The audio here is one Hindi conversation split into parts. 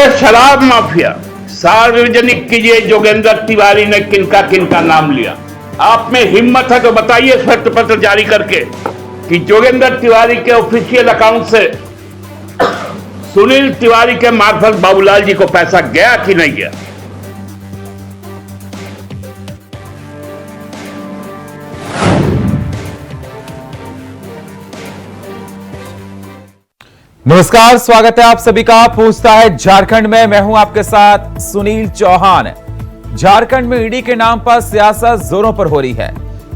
बोलते शराब माफिया सार्वजनिक कीजिए जोगेंद्र तिवारी ने किनका किनका नाम लिया। आप में हिम्मत है तो बताइए श्वेत पत्र जारी करके कि जोगेंद्र तिवारी के ऑफिशियल अकाउंट से सुनील तिवारी के मार्फत बाबूलाल जी को पैसा गया कि नहीं गया। नमस्कार, स्वागत है आप सभी का। पूछता है झारखंड में, मैं हूं आपके साथ सुनील चौहान। झारखंड में ईडी के नाम पर सियासत जोरों पर हो रही है।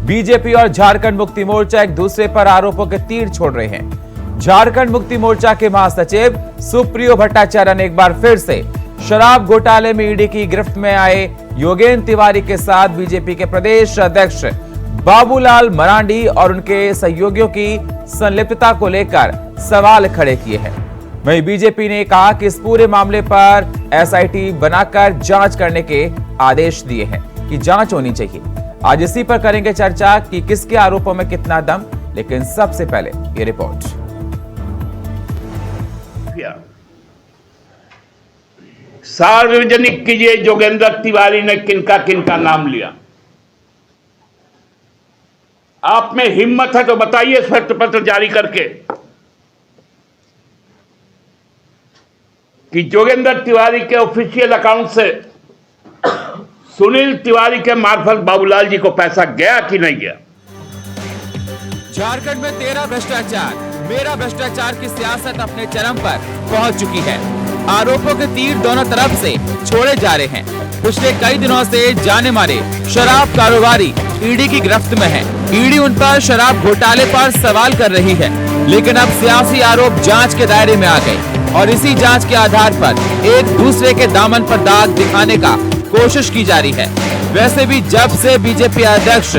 बीजेपी और झारखंड मुक्ति मोर्चा एक दूसरे पर आरोपों के तीर छोड़ रहे हैं। झारखंड मुक्ति मोर्चा के महासचिव सुप्रियो भट्टाचार्य ने एक बार फिर से शराब घोटाले में ईडी की गिरफ्त में आए योगेंद्र तिवारी के साथ बीजेपी के प्रदेश अध्यक्ष बाबूलाल मरांडी और उनके सहयोगियों की संलिप्तता को लेकर सवाल खड़े किए हैं। वहीं बीजेपी ने कहा कि इस पूरे मामले पर एसआईटी बनाकर जांच करने के आदेश दिए हैं कि जांच होनी चाहिए। आज इसी पर करेंगे चर्चा कि किसके आरोपों में कितना दम। लेकिन सबसे पहले ये रिपोर्ट। सार्वजनिक कीजिए जोगेंद्र तिवारी ने किनका किनका नाम लिया। आप में हिम्मत है तो बताइए श्वेत पत्र जारी करके कि जोगेंद्र तिवारी के ऑफिशियल अकाउंट से सुनील तिवारी के मार्फत बाबूलाल जी को पैसा गया कि नहीं गया। झारखंड में 13 भ्रष्टाचार, मेरा भ्रष्टाचार की सियासत अपने चरम पर पहुंच चुकी है। आरोपों के तीर दोनों तरफ से छोड़े जा रहे हैं। पिछले कई दिनों से जाने माने शराब कारोबारी ईडी की गिरफ्त में है। ईडी उन पर शराब घोटाले पर सवाल कर रही है, लेकिन अब सियासी आरोप जांच के दायरे में आ गए और इसी जांच के आधार पर एक दूसरे के दामन पर दाग दिखाने का कोशिश की जा रही है। वैसे भी जब से बीजेपी अध्यक्ष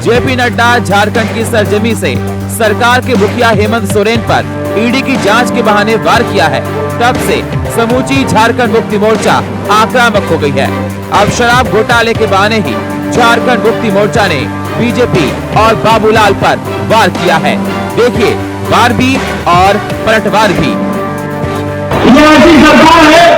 जेपी नड्डा झारखंड की सरजमी से सरकार के मुखिया हेमंत सोरेन पर ईडी की जांच के बहाने वार किया है, तब से समूची झारखंड मुक्ति मोर्चा आक्रामक हो गई है। अब शराब घोटाले के बहाने ही झारखंड मुक्ति मोर्चा ने बीजेपी और बाबूलाल पर वार किया है। देखिए, वार भी और पलटवार भी। ये ऐसी सरकार है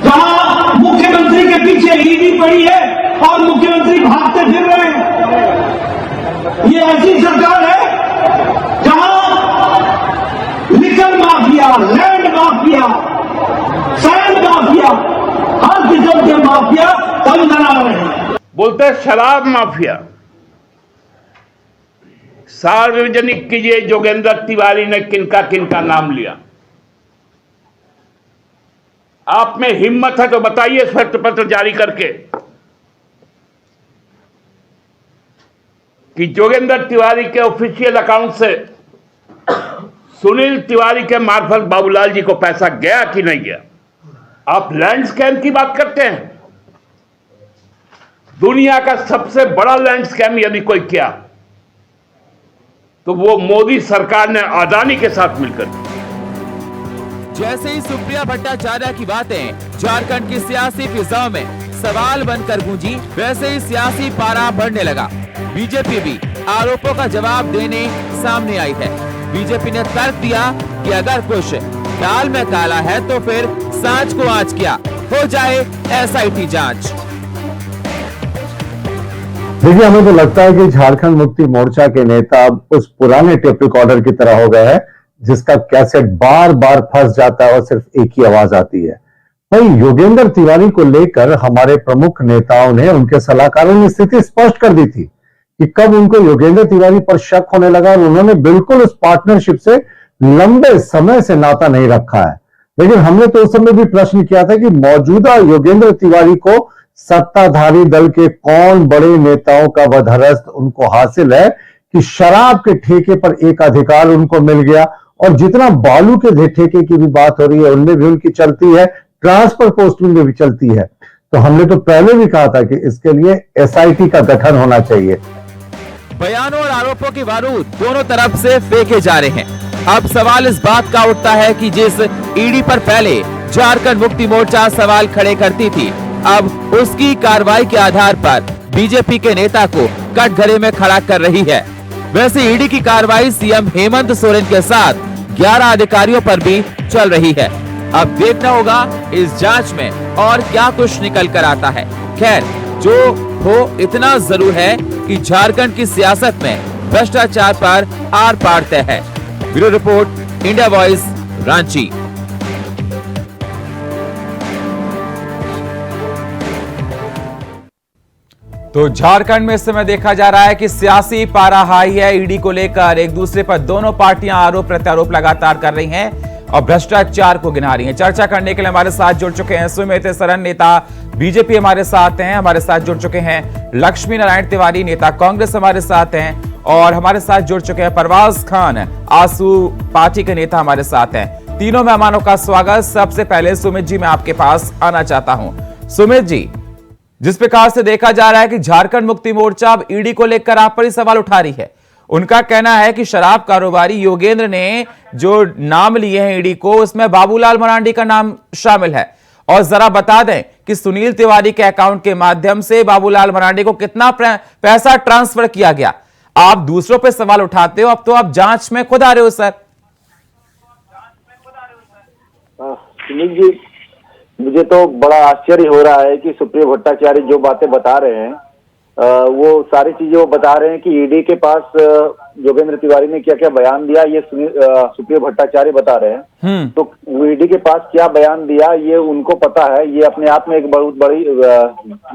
जहां मुख्यमंत्री के पीछे ईडी पड़ी है और मुख्यमंत्री भागते फिर रहे हैं। ये ऐसी सरकार है जहां liquor mafia, land mafia, sand mafia, हर किस्म के माफिया तंग आ रहे हैं। बोलते शराब माफिया सार्वजनिक कीजिए जोगेंद्र तिवारी ने किनका किनका नाम लिया। आप में हिम्मत है तो बताइए श्वेत पत्र जारी करके कि जोगेंद्र तिवारी के ऑफिशियल अकाउंट से सुनील तिवारी के मार्फत बाबूलाल जी को पैसा गया कि नहीं गया। आप लैंड स्कैम की बात करते हैं। दुनिया का सबसे बड़ा लैंड स्कैम यदि कोई किया तो वो मोदी सरकार ने अडानी के साथ मिलकर। जैसे ही सुप्रिया भट्टाचार्य की बातें झारखंड की सियासी फिजाओं में सवाल बनकर गूंजी, वैसे ही सियासी पारा बढ़ने लगा। बीजेपी भी आरोपों का जवाब देने सामने आई है। बीजेपी ने तर्क दिया कि अगर कुछ दाल में काला है तो फिर सांच को आंच क्या, हो जाए एसआईटी जांच। देखिए, हमें तो लगता है कि झारखंड मुक्ति मोर्चा के नेता उस पुराने टेप रिकॉर्डर की तरह हो गए हैं जिसका कैसेट बार बार फंस जाता है और सिर्फ एक ही आवाज आती है। भाई, योगेंद्र तिवारी को लेकर हमारे प्रमुख नेताओं ने, उनके सलाहकारों ने स्थिति स्पष्ट कर दी थी कि कब उनको योगेंद्र तिवारी पर शक होने लगा और उन्होंने बिल्कुल उस पार्टनरशिप से लंबे समय से नाता नहीं रखा है। लेकिन हमने तो उस समय भी प्रश्न किया था कि मौजूदा योगेंद्र तिवारी को सत्ताधारी दल के कौन बड़े नेताओं का वधरस्त उनको हासिल है कि शराब के ठेके पर एक अधिकार उनको मिल गया, और जितना बालू के ठेके की भी बात हो रही है उनमें भी उनकी चलती है, ट्रांसफर पोस्टिंग में भी चलती है। तो हमने तो पहले भी कहा था कि इसके लिए एसआईटी का गठन होना चाहिए। बयानों और आरोपों के बारूद दोनों तरफ से फेंके जा रहे हैं। अब सवाल इस बात का उठता है कि जिस ईडी पर पहले झारखंड मुक्ति मोर्चा सवाल खड़े करती थी, अब उसकी कार्रवाई के आधार पर बीजेपी के नेता को कटघरे में खड़ा कर रही है। वैसे ईडी की कार्रवाई सीएम हेमंत सोरेन के साथ 11 अधिकारियों पर भी चल रही है। अब देखना होगा इस जांच में और क्या कुछ निकल कर आता है। खैर, जो हो इतना जरूर है कि झारखंड की सियासत में भ्रष्टाचार पर आर पार तय है। Bureau report, India voice, Ranchi. तो झारखंड में इस समय देखा जा रहा है कि सियासी पारा हाई है। ईडी को लेकर एक दूसरे पर दोनों पार्टियां आरोप प्रत्यारोप लगातार कर रही हैं और भ्रष्टाचार को गिना रही हैं। चर्चा करने के लिए हमारे साथ जुड़ चुके हैं सुमित सरन, नेता बीजेपी हमारे साथ हैं। हमारे साथ जुड़ चुके हैं लक्ष्मी नारायण तिवारी, नेता कांग्रेस हमारे साथ हैं। और हमारे साथ जुड़ चुके हैं परवाज खान, आंसू पार्टी के नेता हमारे साथ हैं। तीनों मेहमानों का स्वागत। सबसे पहले सुमित जी, मैं आपके पास आना चाहता हूं। सुमित जी, जिस प्रकार से देखा जा रहा है कि झारखंड मुक्ति मोर्चा अब ईडी को लेकर आप पर ही सवाल उठा रही है। उनका कहना है कि शराब कारोबारी योगेंद्र ने जो नाम लिए हैं ईडी को, उसमें बाबूलाल मरांडी का नाम शामिल है। और जरा बता दें कि सुनील तिवारी के अकाउंट के माध्यम से बाबूलाल मरांडी को कितना पैसा ट्रांसफर किया गया। आप दूसरों पे सवाल उठाते हो, अब तो आप जांच में खुद आ रहे हो सर। सुनील जी, मुझे तो बड़ा आश्चर्य हो रहा है कि सुप्रियो भट्टाचार्य जो बातें बता रहे हैं वो सारी चीजें वो बता रहे हैं कि ईडी के पास योगेंद्र तिवारी ने क्या क्या बयान दिया, ये सुप्रियो भट्टाचार्य बता रहे हैं। तो ईडी के पास क्या बयान दिया ये उनको पता है। ये अपने आप में एक बहुत बड़ी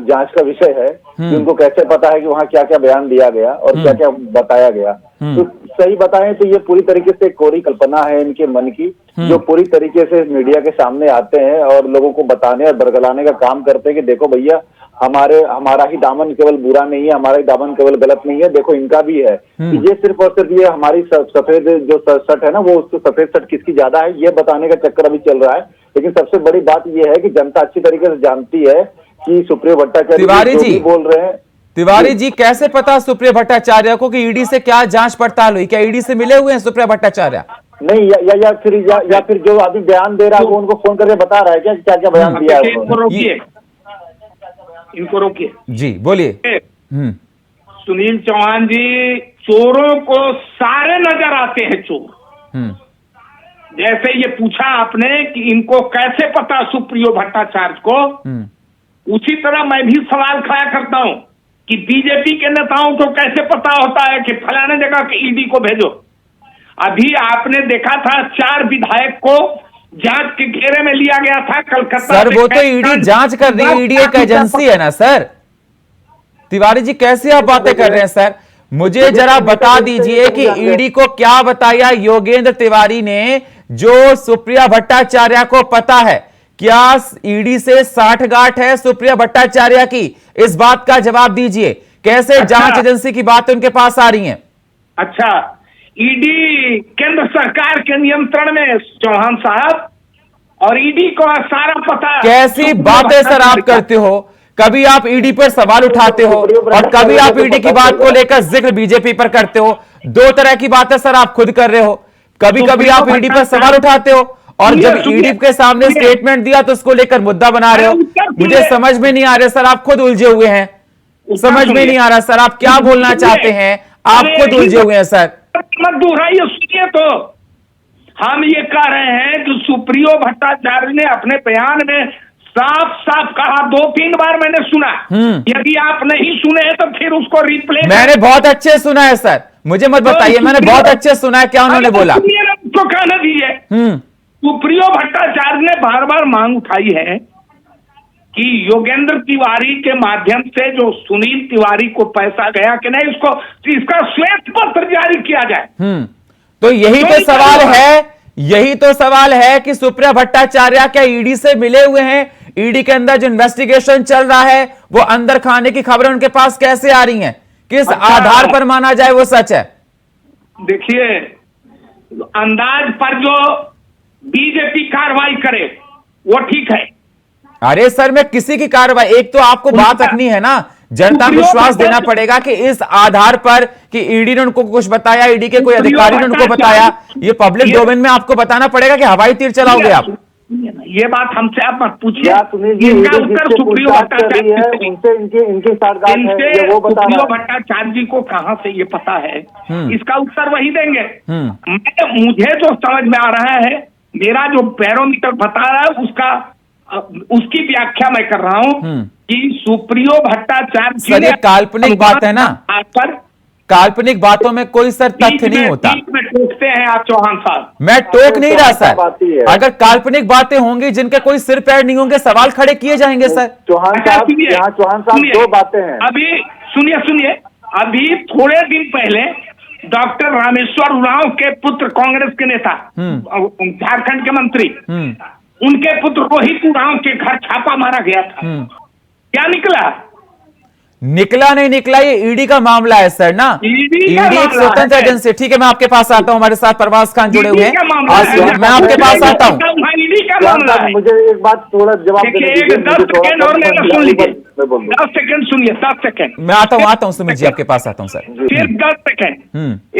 जांच का विषय है कि उनको कैसे पता है कि वहाँ क्या क्या बयान दिया गया और क्या क्या बताया गया। तो सही बताएं तो ये पूरी तरीके से कोरी कल्पना है इनके मन की, जो पूरी तरीके से मीडिया के सामने आते हैं और लोगों को बताने और बरगलाने का काम करते हैं कि देखो भैया, हमारा ही दामन केवल बुरा नहीं है, हमारा ही दामन केवल गलत नहीं है, देखो इनका भी है। ये सिर्फ और सिर्फ ये हमारी सफेद जो शर्ट है ना, वो उसको सफेद शर्ट किसकी ज्यादा है ये बताने का चक्कर अभी चल रहा है। लेकिन सबसे बड़ी बात ये है कि जनता अच्छी तरीके से जानती है कि सुप्रियो भट्टाचार्य तिवारी जी बोल रहे हैं। तिवारी जी, कैसे पता सुप्रियो भट्टाचार्य को कि ईडी से क्या जांच पड़ताल हुई? क्या ईडी से मिले हुए हैं सुप्रियो भट्टाचार्य? नहीं, या फिर जो अभी बयान दे रहा है वो उनको फोन करके बता रहा है क्या क्या क्या बयान दिया है? इनको रोकिए जी, बोलिए। सुनील चौहान जी, चोरों को सारे नजर आते हैं चोर। जैसे ये पूछा आपने कि इनको कैसे पता सुप्रियो भट्टाचार्य को, उसी तरह मैं भी सवाल खड़ा करता हूं कि बीजेपी के नेताओं को कैसे पता होता है कि फलाने जगह के ईडी को भेजो। अभी आपने देखा था 4 विधायक को जांच के घेरे में लिया गया था कलकत्ता। सर, वो तो ईडी जांच कर रही है, ईडी एक एजेंसी है ना सर। तिवारी जी, कैसे आप बातें कर रहे हैं सर? मुझे जरा बता दीजिए कि ईडी को क्या बताया योगेंद्र तिवारी ने जो सुप्रिया भट्टाचार्य को पता है। क्या ईडी से साठगांठ है सुप्रिया भट्टाचार्य की? इस बात का जवाब दीजिए। कैसे जांच एजेंसी की बातें उनके पास आ रही हैं? अच्छा, ईडी केंद्र सरकार के नियंत्रण में चौहान साहब, और ईडी को सारा पता। कैसी बातें सर आप करते हो? कभी आप ईडी पर सवाल उठाते हो और कभी आप ईडी की बात को लेकर जिक्र बीजेपी पर करते हो। दो तरह की बातें सर आप खुद कर रहे हो। कभी कभी आप ईडी पर सवाल उठाते हो और जब ईडी के सामने स्टेटमेंट दिया तो उसको लेकर मुद्दा बना रहे हो। मुझे समझ में नहीं आ रहा सर, आप खुद उलझे हुए हैं। समझ में नहीं आ रहा सर, आप क्या बोलना चाहते हैं? आप खुद उलझे हुए हैं सर। मत दोहराइए, सुनिए तो। हम ये कह रहे हैं कि सुप्रियो भट्टाचार्य ने अपने बयान में साफ साफ कहा, 2-3 बार मैंने सुना। यदि आप नहीं सुने तो फिर उसको रिप्ले। मैंने बहुत अच्छे सुना है सर, मुझे मत बताइए। मैंने बहुत अच्छे सुना है, क्या उन्होंने बोला? तो कहना दीजिए। सुप्रियो भट्टाचार्य ने बार बार मांग उठाई है कि योगेंद्र तिवारी के माध्यम से जो सुनील तिवारी को पैसा गया कि नहीं, इसका श्वेत पत्र जारी किया जाए। तो यही तो सवाल है, यही तो सवाल है कि सुप्रिया भट्टाचार्य क्या ईडी से मिले हुए हैं? ईडी के अंदर जो इन्वेस्टिगेशन चल रहा है वो अंदर खाने की खबरें उनके पास कैसे आ रही हैं? किस आधार पर माना जाए वो सच है? देखिए, अंदाज पर जो बीजेपी कार्रवाई करे वो ठीक है। अरे सर, मैं किसी की कार्रवाई, एक तो आपको बात रखनी है ना, जनता को विश्वास देना पड़ेगा कि इस आधार पर कि ईडी ने उनको कुछ बताया, ईडी के कोई अधिकारी ने उनको बताया, ये पब्लिक डोमेन में आपको बताना पड़ेगा कि हवाई तीर चलाओगे आप। ये बात हमसे आप मत पूछिए। इनका उत्तर सुप्रियो भट्टाचार्य है, इनकी सुप्रियो भट्टाचार्य जी को कहां से ये पता है, इसका उत्तर वही देंगे। मुझे जो समझ में आ रहा है, मेरा जो बैरोमीटर बता रहा है उसकी व्याख्या मैं कर रहा हूं कि सुप्रियो भट्टाचार्य सर ये काल्पनिक बात है ना, काल्पनिक बातों में कोई सर तथ्य नहीं होता। में टोकते हैं आप चौहान साहब। मैं टोक नहीं रहा सर, अगर काल्पनिक बातें होंगी जिनके कोई सिर पैर नहीं होंगे, सवाल खड़े किए जाएंगे सर। चौहान साहब, यहाँ चौहान साहब दो बातें हैं। अभी सुनिए, अभी थोड़े दिन पहले डॉक्टर रामेश्वर उरांव के पुत्र, कांग्रेस के नेता, झारखंड के मंत्री, उनके पुत्र रोहित उरांव के घर छापा मारा गया था। क्या निकला नहीं निकला, ये ईडी का मामला है सर ना। ईडी एक स्वतंत्र एजेंसी। ठीक है, मैं आपके पास आता हूं, हमारे साथ परवाज खान जुड़े हुए हैं, मैं आपके पास आता हूं। मुझे एक बात थोड़ा जवाब देने दीजिए। 10 सेकंड और मेरा सुन लीजिए। 10 सेकंड सुनिए, 10 सेकंड। मैं आता हूं सुमित जी, आपके पास आता हूं सर। सिर्फ 10 सेकंड।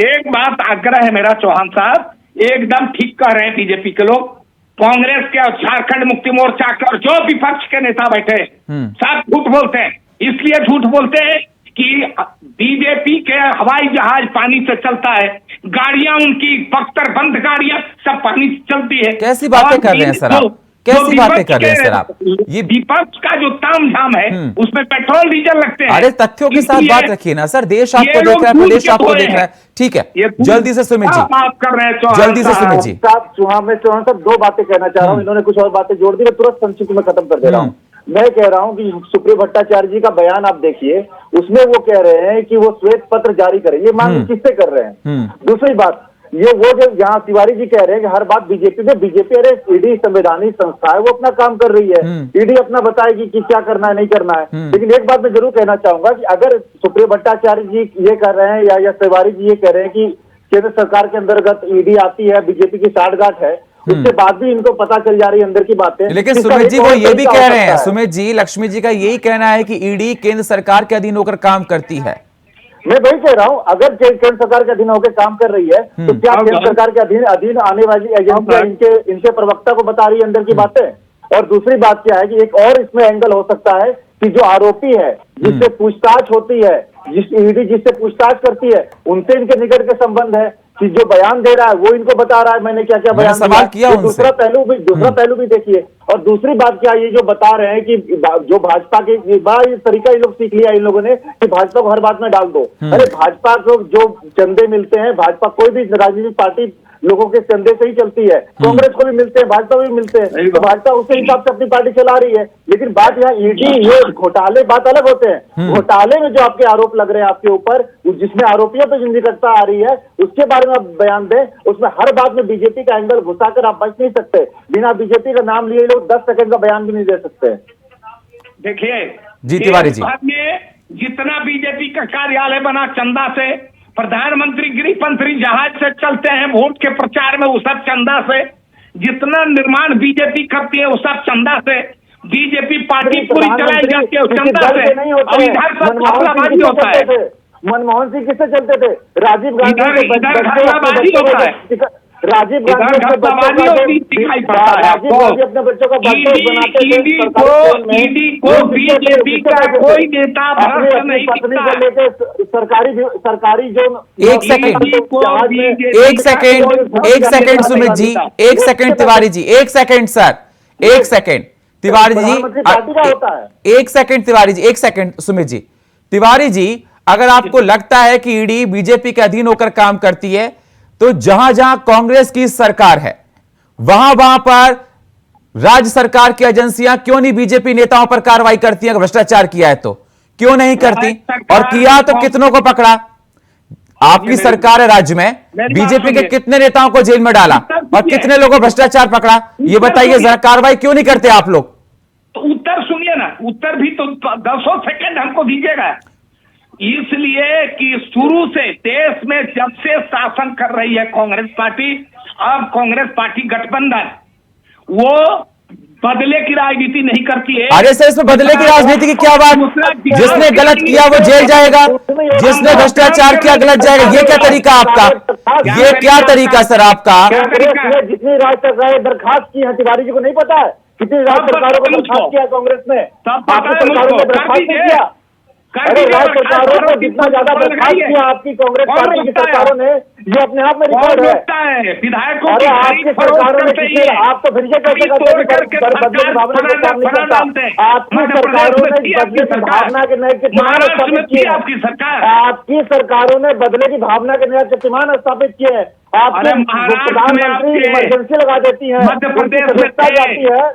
एक बात आग्रह है मेरा, चौहान साहब एकदम ठीक कह रहे हैं बीजेपी के लोग, कांग्रेस के और झारखंड मुक्ति मोर्चा के और जो विपक्ष के नेता बैठे सब झूठ बोलते हैं। इसलिए झूठ बोलते हैं कि बीजेपी के हवाई जहाज पानी से चलता है, गाड़ियां उनकी बख्तर बंद गाड़ियां सब पानी से चलती है। कैसी बातें कर रहे हैं सर आप, कैसी बातें कर रहे हैं सर आप? ये विपक्ष का जो तामझाम है उसमें पेट्रोल डीजल लगते हैं। अरे तथ्यों के साथ बात रखिए ना सर, देश आपको देख रहा है, प्रदेश आपको देख रहा है। ठीक है, जल्दी से सुमित जी, बात कर रहे हैं जल्दी से सुमित जी। चौहान साहब दो बातें कहना चाह रहा हूँ, इन्होंने कुछ और बातें जोड़ दी, मैं तुरंत संक्षिप्त में खत्म कर दे रहा हूँ। मैं कह रहा हूं कि सुप्रियो भट्टाचार्य जी का बयान आप देखिए, उसमें वो कह रहे हैं कि वो श्वेत पत्र जारी करेंगे, मांग किससे कर रहे हैं? दूसरी बात, ये वो जो यहाँ तिवारी जी कह रहे हैं कि हर बात बीजेपी, अरे ईडी संवैधानिक संस्था है, वो अपना काम कर रही है, ईडी अपना बताएगी कि क्या करना है नहीं करना है। लेकिन एक बात मैं जरूर कहना चाहूंगा कि अगर सुप्रियो भट्टाचार्य जी ये कर रहे हैं या तिवारी जी ये कह रहे हैं कि केंद्र सरकार के अंतर्गत ईडी आती है, बीजेपी की साठगांठ है, उसके बाद भी इनको पता चल जा रही है अंदर की बातें। लेकिन सुमित जी वो ये भी कह रहे हैं, सुमित जी, लक्ष्मी जी का यही कहना है कि ईडी केंद्र सरकार के अधीन होकर काम करती है। मैं वही कह रहा हूं, अगर केंद्र सरकार के अधीन होकर काम कर रही है तो क्या केंद्र सरकार के अधीन आने वाली एजेंसियां इनके प्रवक्ता को बता रही है अंदर की बातें? और दूसरी बात क्या है कि एक और इसमें एंगल हो सकता है कि जो आरोपी है, जिससे पूछताछ होती है, ईडी जिससे पूछताछ करती है, उनसे इनके निकट के संबंध है कि जो बयान दे रहा है वो इनको बता रहा है मैंने क्या क्या बयान सवाल किया उनसे। दूसरा पहलू भी देखिए। और दूसरी बात क्या, ये जो बता रहे हैं कि जो भाजपा के, बड़ा ये तरीका इन लोग सीख लिया इन लोगों ने कि भाजपा को हर बात में डाल दो। अरे भाजपा को जो चंदे मिलते हैं, भाजपा कोई भी राजनीतिक पार्टी लोगों के चंदे से ही चलती है, कांग्रेस को भी मिलते हैं, भाजपा भी मिलते हैं, तो भाजपा उसी हिसाब से अपनी पार्टी चला रही है। लेकिन बात यहाँ ईडी, ये घोटाले बात अलग होते हैं। घोटाले में जो आपके आरोप लग रहे हैं आपके ऊपर, जिसमें आरोपियों पर जो निकटता आ रही है, उसके बारे में आप बयान दें। उसमें हर बात में बीजेपी का एंगल घुसाकर आप बच नहीं सकते। बिना बीजेपी का नाम लिए लोग 10 सेकंड का बयान भी नहीं दे सकते। देखिए जी तिवारी जी, जितना बीजेपी का कार्यालय बना चंदा से, प्रधानमंत्री गृह मंत्री जहाज से चलते हैं वोट के प्रचार में, वो सब चंदा से, जितना निर्माण बीजेपी करती है वो सब चंदा से, बीजेपी पार्टी पूरी चलाई जाती है चंदा से। और इधर सब घपलाबाजी होता है। मनमोहन सिंह किससे चलते थे? राजीव गांधी होता है, राजीव गांधी अपने बच्चों का बर्थडे बनाते थे। ईडी को बीजेपी का कोई नेता भ्रष्ट नहीं दिखता। सरकारी जो एक सेकंड सुमित जी, एक सेकंड तिवारी जी, एक सेकंड सर, एक सेकंड तिवारी जी, एक सेकंड तिवारी जी, एक सेकंड सुमित जी। तिवारी जी, अगर आपको लगता है कि ईडी बीजेपी के अधीन होकर काम करती है, तो जहां जहां कांग्रेस की सरकार है वहां पर राज्य सरकार की एजेंसियां क्यों नहीं बीजेपी नेताओं पर कार्रवाई करती हैं? अगर भ्रष्टाचार किया है तो क्यों नहीं करती? और किया तो कितनों को पकड़ा? आपकी सरकार है राज्य में, बीजेपी के कितने नेताओं को जेल में डाला और कितने लोगों को भ्रष्टाचार पकड़ा? ये बताइए जरा, कार्रवाई क्यों नहीं करते आप लोग? तो उत्तर सुनिए ना, उत्तर भी तो 10 सेकंड हमको दीजिएगा। इसलिए कि शुरू से देश में जब से शासन कर रही है कांग्रेस पार्टी, अब कांग्रेस पार्टी गठबंधन वो बदले की राजनीति नहीं करती है। अरे सर, इसमें बदले की राजनीति की क्या बात? जिसने गलत किया वो जेल जाएगा, जिसने भ्रष्टाचार किया गलत जाएगा। ये क्या तरीका आपका? ये क्या तरीका सर आपका? जितनी राज्य सरकारें दरखास्त की है, तिवारी जी को नहीं पता है कितनी राज्य सरकारों को दरखास्त किया कांग्रेस ने? अरे राज्य सरकारों ने जितना ज्यादा बर्खास्त किया आपकी कांग्रेस पार्टी की सरकारों ने, ये अपने आप में रिकॉर्ड है। विधायकों अरे आपकी सरकारों ने किसी, आप तो फिर ये कैसे कहते हैं कि बदले की भावना को काम नहीं करता? आपकी सरकारों ने बदले की भावना के नए कीर्तिमान स्थापित किए। आपकी सरकार, आपकी सरकारों ने बदले की भावना के नए कीर्तिमान स्थापित किए हैं। आपके प्रधानमंत्री इमरजेंसी लगा देती है, उनकी सदस्यता जाती है,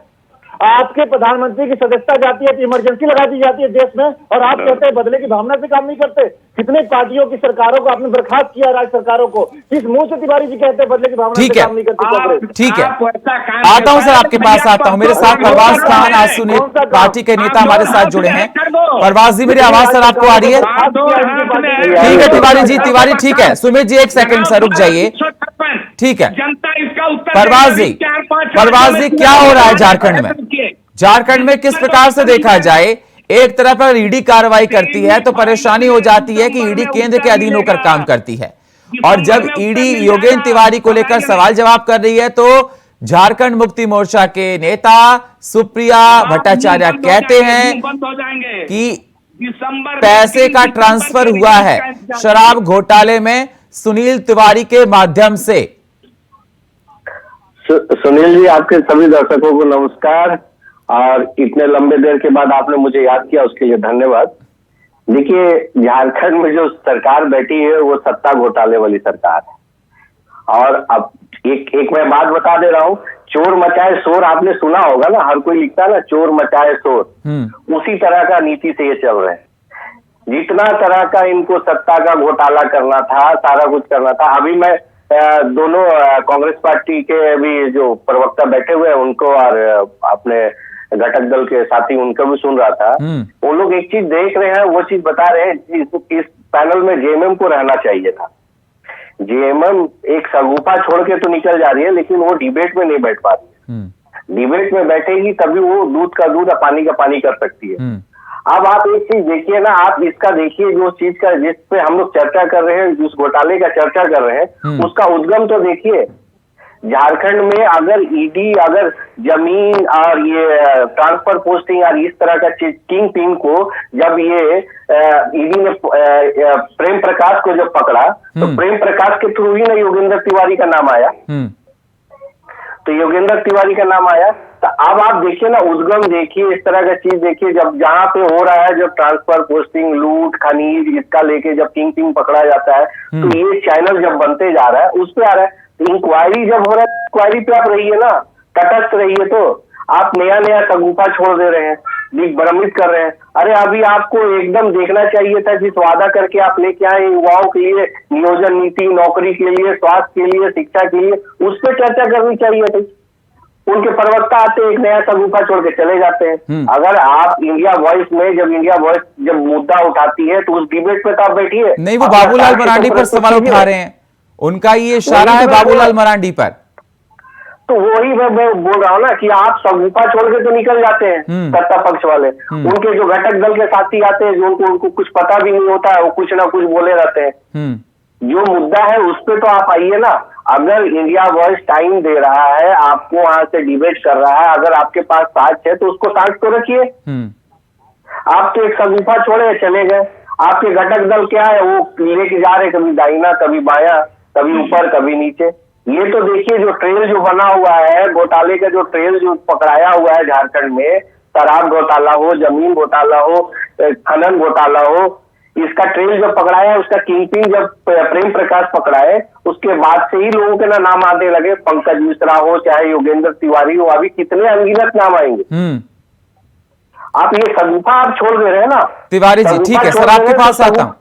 आपके प्रधानमंत्री की सदस्यता जाती है तो इमरजेंसी लगा दी जाती है देश में, और आप कहते हैं बदले की भावना से काम नहीं करते। कितने पार्टियों की सरकारों को आपने बर्खास्त किया, राज्य सरकारों को, किस मुंह से तिवारी जी कहते हैं बदले की भावना से काम नहीं करते? ठीक है, आता हूं सर, आपके पास आता हूं। मेरे साथ परवाज खान आसुनी पार्टी के नेता हमारे साथ जुड़े हैं। परवाज जी, मेरी आवाज सर आपको आ रही है? ठीक है तिवारी जी, तिवारी ठीक है। सुमित जी एक सेकंड सर रुक जाइए, ठीक है। जनता इसका उत्तर, परवाज जी क्या हो रहा है झारखंड में? झारखंड में किस प्रकार से देखा जाए, एक तरफ पर ईडी कार्रवाई करती है तो परेशानी हो जाती है कि ईडी केंद्र के अधीन होकर काम करती है, और जब ईडी योगेंद्र तिवारी को लेकर सवाल जवाब कर रही है तो झारखंड मुक्ति मोर्चा के नेता सुप्रिया भट्टाचार्य कहते हैं कि पैसे का ट्रांसफर हुआ है शराब घोटाले में सुनील तिवारी के माध्यम से। सुनील जी, आपके सभी दर्शकों को नमस्कार, और इतने लंबे देर के बाद आपने मुझे याद किया उसके लिए धन्यवाद। देखिए, झारखंड में जो सरकार बैठी है वो सत्ता घोटाले वाली सरकार है। और अब एक मैं बात बता दे रहा हूँ, चोर मचाए शोर आपने सुना होगा ना, हर कोई लिखता है ना चोर मचाए शोर, उसी तरह का नीति से ये चल रहे हैं। जितना तरह का इनको सत्ता का घोटाला करना था, सारा कुछ करना था। अभी मैं दोनों कांग्रेस पार्टी के भी जो प्रवक्ता बैठे हुए हैं उनको और अपने घटक दल के साथी उनका भी सुन रहा था। वो लोग एक चीज देख रहे हैं, वो चीज बता रहे हैं, इस पैनल में जेएमएम को रहना चाहिए था। जेएमएम एक सगुफा छोड़ के तो निकल जा रही है, लेकिन वो डिबेट में नहीं बैठ पा रही है। डिबेट में बैठेगी तभी वो दूध का दूध और पानी का पानी कर सकती है। अब आप एक चीज देखिए ना, आप इसका देखिए, जो चीज का जिस पे हम लोग चर्चा कर रहे हैं, जिस घोटाले का चर्चा कर रहे हैं, उसका उद्गम तो देखिए। झारखंड में अगर ईडी अगर जमीन और ये ट्रांसफर पोस्टिंग और इस तरह का चीज किंग पिन को जब ये ईडी ने प्रेम प्रकाश को जब पकड़ा तो प्रेम प्रकाश के थ्रू ही ना योगेंद्र तिवारी का नाम आया। तो योगेंद्र तिवारी का नाम आया। तो अब आप देखिए ना, उद्गम देखिए, इस तरह का चीज देखिए, जब जहां पे हो रहा है, जब ट्रांसफर पोस्टिंग लूट खनीज इसका लेके जब किंग पिन पकड़ा जाता है, तो ये चैनल जब बनते जा रहा है उस पे आ रहा है। इंक्वायरी जब हो रहा है, इंक्वायरी पे आप रहिए ना, तटस्थ रहिए। तो आप नया नया सगुफा छोड़ दे रहे हैं, दिग्भ्रमित कर रहे हैं। अरे अभी आपको एकदम देखना चाहिए था, जिस वादा करके आप लेके आए युवाओं के लिए नियोजन नीति, नौकरी के लिए, स्वास्थ्य के लिए, शिक्षा के लिए, उस पर चर्चा करनी चाहिए थी। उनके प्रवक्ता आते एक नया सगुफा छोड़ के चले जाते हैं। अगर आप इंडिया वॉइस में जब इंडिया वॉइस जब मुद्दा उठाती है तो उस डिबेट पे तो आप बैठिए। नहीं, वो बाबूलाल मरांडी पर सवाल उठा रहे हैं, उनका ये इशारा है बाबूलाल मरांडी पर। तो वही मैं बोल रहा हूँ ना कि आप सगुफा छोड़ के तो निकल जाते हैं सत्ता पक्ष वाले। उनके जो घटक दल के साथी आते हैं, जो उनको कुछ पता भी नहीं होता है, वो कुछ ना कुछ बोले रहते हैं। जो मुद्दा है उस पे तो आप आइए ना। अगर इंडिया वॉइस टाइम दे रहा है, आपको वहां से डिबेट कर रहा है, अगर आपके पास साक्ष्य है तो उसको साक्ष्य तो रखिए। आप तो एक सगुफा छोड़े चले गए। आपके घटक दल क्या है, वो लेके जा रहे, कभी दाहिना कभी बायां, कभी ऊपर कभी नीचे। ये तो देखिए, जो ट्रेल जो बना हुआ है घोटाले का, जो ट्रेल जो पकड़ाया हुआ है झारखंड में, शराब घोटाला हो, जमीन घोटाला हो, खनन घोटाला हो, इसका ट्रेल जब पकड़ाया, उसका किंगपिन जब प्रेम प्रकाश पकड़ाए, उसके बाद से ही लोगों के नाम आने लगे। पंकज मिश्रा हो, चाहे योगेंद्र तिवारी हो, अभी कितने अनगिनत नाम आएंगे। आप ये सगुफा आप छोड़ दे रहे हैं ना तिवारी जी। ठीक है सर, आपके पास आता हूं।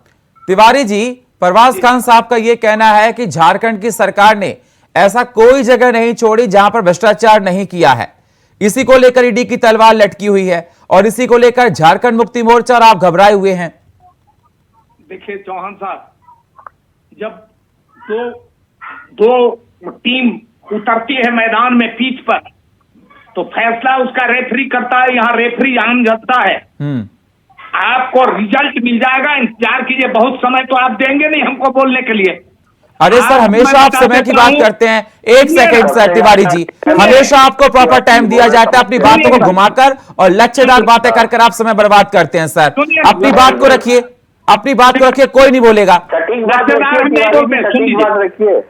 तिवारी जी, परवाज खान साहब का यह कहना है कि झारखंड की सरकार ने ऐसा कोई जगह नहीं छोड़ी जहां पर भ्रष्टाचार नहीं किया है। इसी को लेकर ईडी की तलवार लटकी हुई है और इसी को लेकर झारखंड मुक्ति मोर्चा और आप घबराए हुए हैं। देखिए चौहान साहब, जब दो टीम उतरती है मैदान में पिच पर, तो फैसला उसका रेफरी करता है। यहाँ रेफरी आम जनता है। आपको रिजल्ट मिल जाएगा, इंतजार कीजिए। बहुत समय तो आप देंगे नहीं हमको बोलने के लिए। अरे सर, हमेशा आप समय की बात करते हैं। एक सेकंड सर तिवारी जी, हमेशा आपको प्रॉपर टाइम दिया जाता है, अपनी बातों को घुमाकर और लक्ष्यदार बातें कर आप समय बर्बाद करते हैं सर। अपनी बात को रखिए, अपनी बात को रखिए, कोई नहीं बोलेगा।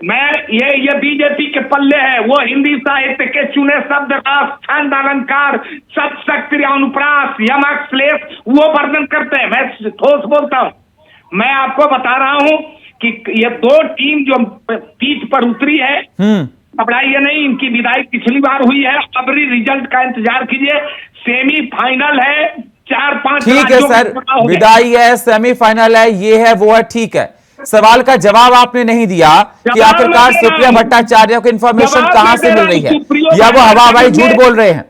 मैं ये बीजेपी के पल्ले है। वो हिंदी साहित्य के चुने शब्द, रास, छंद, अलंकार, सब शक्ति, अनुप्रास, यमक, श्लेष वो वर्णन करते हैं। मैं ठोस बोलता हूँ। मैं आपको बता रहा हूँ कि ये दो टीम जो पीच पर उतरी है, घबराइए नहीं, इनकी विदाई पिछली बार हुई है। अबरी रिजल्ट का इंतजार कीजिए। सेमीफाइनल है, 4-5 ठीक है सर, विदाई है, सेमीफाइनल है, ये है वो है, ठीक है। सवाल का जवाब आपने नहीं दिया कि आखिरकार सुप्रिया भट्टाचार्य को इंफॉर्मेशन कहां से मिल रही है, या वो हवाई झूठ बोल रहे हैं?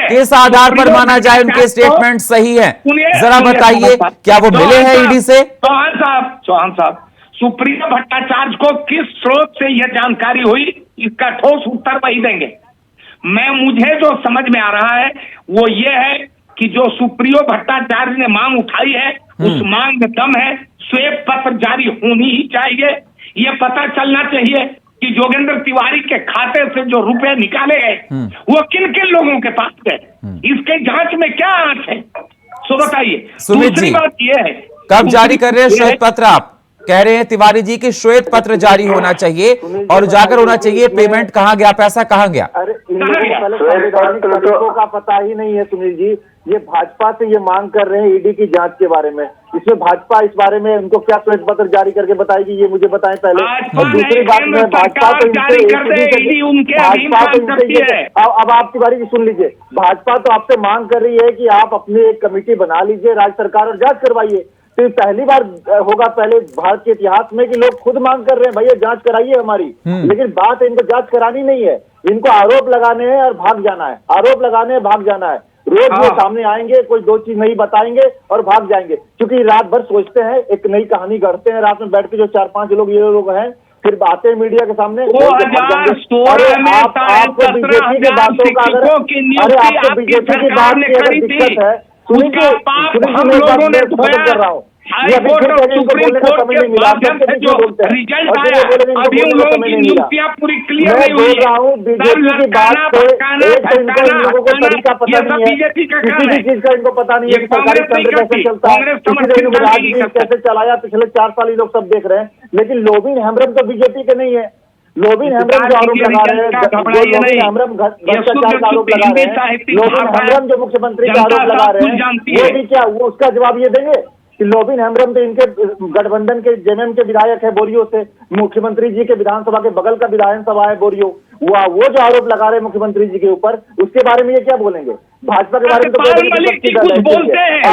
किस आधार पर माना जाए उनके स्टेटमेंट सही है? जरा बताइए, क्या वो मिले हैं ईडी से? चौहान साहब, सुप्रिया भट्टाचार्य को किस स्रोत से यह जानकारी हुई, इसका ठोस उत्तर वही देंगे। मुझे जो समझ में आ रहा है वो ये है कि जो सुप्रियो भट्टाचार्य ने मांग उठाई है, उस मांग में दम है। श्वेत पत्र जारी होनी ही चाहिए। ये पता चलना चाहिए कि जोगेंद्र तिवारी के खाते से जो रुपए निकाले गए वो किन किन लोगों के पास गए। इसके जांच में क्या आंच है, सो बताइए। सुमित जी, बात यह है, कब जारी कर रहे हैं श्वेत पत्र? आप कह रहे हैं तिवारी जी कि श्वेत पत्र जारी होना चाहिए और उजागर होना चाहिए, पेमेंट कहां गया, पैसा कहां गया? अरे संवैधानिक तरीकों का पता ही नहीं है सुनील जी। ये भाजपा से ये मांग कर रहे हैं ईडी की जांच के बारे में। इसमें भाजपा इस बारे में उनको क्या श्वेत पत्र जारी करके बताएगी, ये मुझे बताएं पहले। और दूसरी बात में भाजपा तो अब आप तिवारी जी सुन लीजिए, भाजपा तो आपसे मांग कर रही है कि आप अपनी एक कमेटी बना लीजिए राज्य सरकार और जांच करवाइए। तो पहली बार होगा पहले भारत के इतिहास में कि लोग खुद मांग कर रहे हैं, भैया जांच कराइए हमारी। लेकिन बात इनको जांच करानी नहीं है, इनको आरोप लगाने हैं और भाग जाना है। आरोप लगाने हैं, भाग जाना है। रोज वो सामने आएंगे, कोई दो चीज नहीं बताएंगे और भाग जाएंगे, क्योंकि रात भर सोचते हैं, एक नई कहानी गढ़ते हैं रात में बैठ के। जो 4-5 लोग ये लोग हैं, फिर आते हैं मीडिया के सामने। आपको बीजेपी की बातों का अगर आपको बीजेपी की बात की अगर दिक्कत है, सुनिए कर रहा हूँ, ये अभी फिर इनको बोलने का समय नहीं मिला। रिजल्ट आया, अभी उन लोगों की नियुक्तियां पूरी क्लियर नहीं हुई। मैं बोल रहा हूँ बीजेपी की बात से, एक तो इनको इन लोगों को तरीका पता नहीं है, किसी भी चीज का इनको पता नहीं है कि सरकारी तंत्र कैसे चलता है, किसी ने राजनीति कैसे चलाया पिछले 4 साल ये लोग सब देख रहे हैं। लेकिन लोबिन हेम्ब्रम तो बीजेपी के नहीं है। लोबिन हेम्ब्रम जो आरोप लगा रहे हैं, लोबिन हेम्ब्रम भ्रष्टाचार का आरोप लगा रहे हैं, लोबिन हेम्ब्रम जो मुख्यमंत्री का आरोप लगा रहे हैं, वो भी क्या वो उसका जवाब ये देंगे कि लोबिन हेम्ब्रम तो इनके गठबंधन के जेएमएम के विधायक है बोरियो से, मुख्यमंत्री जी के विधानसभा के बगल का विधानसभा है बोरियो। वो जो आरोप लगा रहे हैं मुख्यमंत्री जी के ऊपर, उसके बारे में ये क्या बोलेंगे? भाजपा के बारे में तो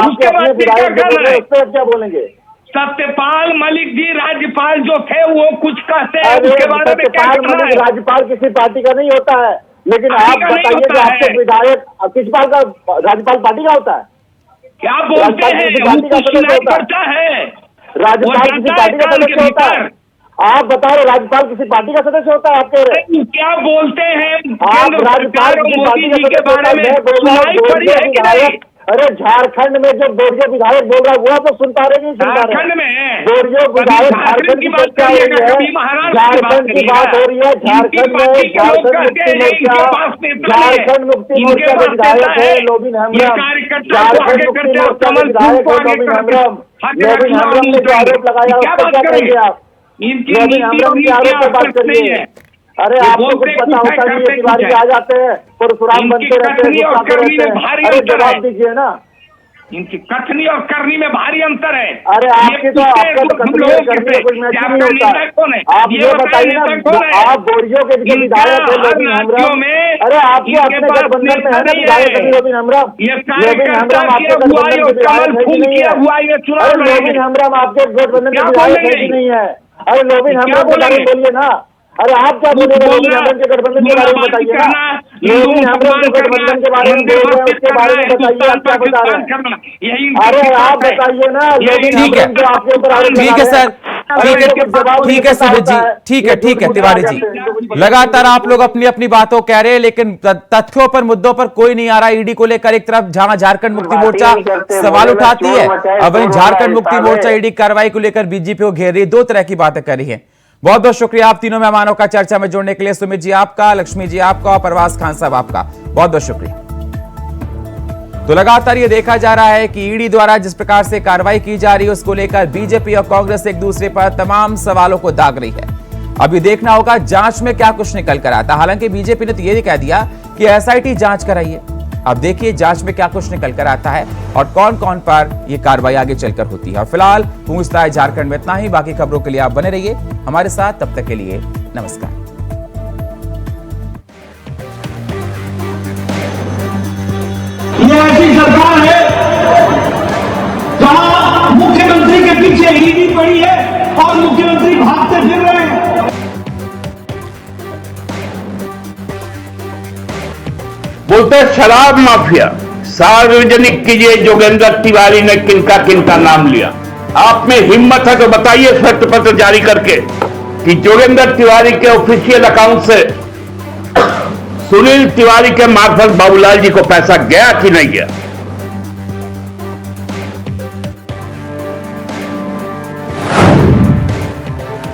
आपके अपने विधायक उस पर क्या बोलेंगे? सत्यपाल मलिक जी राज्यपाल जो थे वो कुछ कहते हैं, उसके बारे में क्या कहना है? राज्यपाल किसी पार्टी का नहीं होता है। लेकिन आप बताइए कि आपके विधायक किस पार्टी का राज्यपाल पार्टी का होता है? क्या बोलते हैं? करता है राज्यपाल किसी पार्टी का सदस्य होता है? आप बता रहे राज्यपाल किसी पार्टी का सदस्य होता है? आप कह रहे हैं क्या बोलते हैं आप राज्यपाल किसी पार्टी का सदस्य होता है? मैं अरे झारखंड में जो बोरियो विधायक बोल रहा है वो आप लोग सुन पा रहे नहीं? सुन पा रहे? बोरियो विधायक झारखंड की चर्चा हो रही है, झारखंड की बात हो रही है। झारखंड में झारखंड मुक्ति मोर्चा के विधायक है लोबिन हेम्ब्रम। झारखंड मुक्ति मोर्चा के विधायक है लोबिन हेम्ब्रम। लोबिन हेम्ब्रम ने जो आरोप लगाया उस पर क्या कहेंगे आप? लोबिन हेम्ब्रम के आरोप पर बात करिए। अरे आपको कुछ पता होता नहीं है, तिवारी आ जाते हैं परशुराम बनते रहते हैं। अरे जवाब दीजिए ना। इनकी कथनी और करनी में भारी अंतर है। अरे आपकी तो आपका तो कथनी और करनी में कोई मैच नहीं होता है। आप ये बताइए ना, आप बोरियो के जो विधायक है लोबिन हेम्ब्रम, अरे आपको अपने गठबंधन में है ना विधायक लोबिन हेम्ब्रम? लोबिन हेम्ब्रम आपके गठबंधन के विधायक है कि नहीं है? अरे लोबिन हेम्ब्रम आपके गठबंधन के विधायक है कि नहीं है? अरे लोबिन हेम्ब्रम के बारे में बोलिए ना। अरे आप क्या बोल रहे हैं? लोबिन हेम्ब्रम के गठबंधन के बारे में बताइए ना। लोबिन हेम्ब्रम के गठबंधन के बारे में बोल रहे हैं, उसके बारे में बताइए आप क्या बता रहे हैं? अरे आप बताइए ना। लोबिन हेम्ब्रम जो आपके ऊपर आरोप लगा रहे हैं। ठीक है सर, ठीक है सुमित जी, ठीक है तिवारी जी, लगातार आप लोग अपनी अपनी बातों कह रहे हैं, लेकिन तथ्यों पर मुद्दों पर कोई नहीं आ रहा। ईडी को लेकर एक तरफ जहां झारखंड मुक्ति मोर्चा सवाल उठाती है, अब झारखंड मुक्ति मोर्चा ईडी कार्रवाई को लेकर बीजेपी को घेर रही है। 2 तरह की बातें कर रही है। बहुत बहुत शुक्रिया आप तीनों मेहमानों का चर्चा में जुड़ने के लिए। सुमित जी आपका, लक्ष्मी जी आपका और परवाज खान साहब आपका बहुत बहुत शुक्रिया। तो लगातार ये देखा जा रहा है कि ईडी द्वारा जिस प्रकार से कार्रवाई की जा रही है उसको लेकर बीजेपी और कांग्रेस एक दूसरे पर तमाम सवालों को दाग रही है। अभी देखना होगा जांच में क्या कुछ निकल कर आता है। हालांकि बीजेपी ने तो ये कह दिया कि एसआईटी जांच कराइए। अब देखिए जांच में क्या कुछ निकल कर आता है और कौन कौन पर यह कार्रवाई आगे चलकर होती है। और फिलहाल पूछता है झारखंड में इतना ही। बाकी खबरों के लिए आप बने रहिए हमारे साथ, तब तक के लिए नमस्कार। ये ऐसी सरकार है जहां मुख्यमंत्री के पीछे ईडी पड़ी है और मुख्यमंत्री भागते फिर रहे हैं। बोलते हैं शराब माफिया। सार्वजनिक कीजिए जोगेंद्र तिवारी ने किनका नाम लिया। आप में हिम्मत है तो बताइए श्वेत पत्र जारी करके कि जोगेंद्र तिवारी के ऑफिशियल अकाउंट से सुनील तिवारी के मार्फत बाबूलाल जी को पैसा गया कि नहीं गया।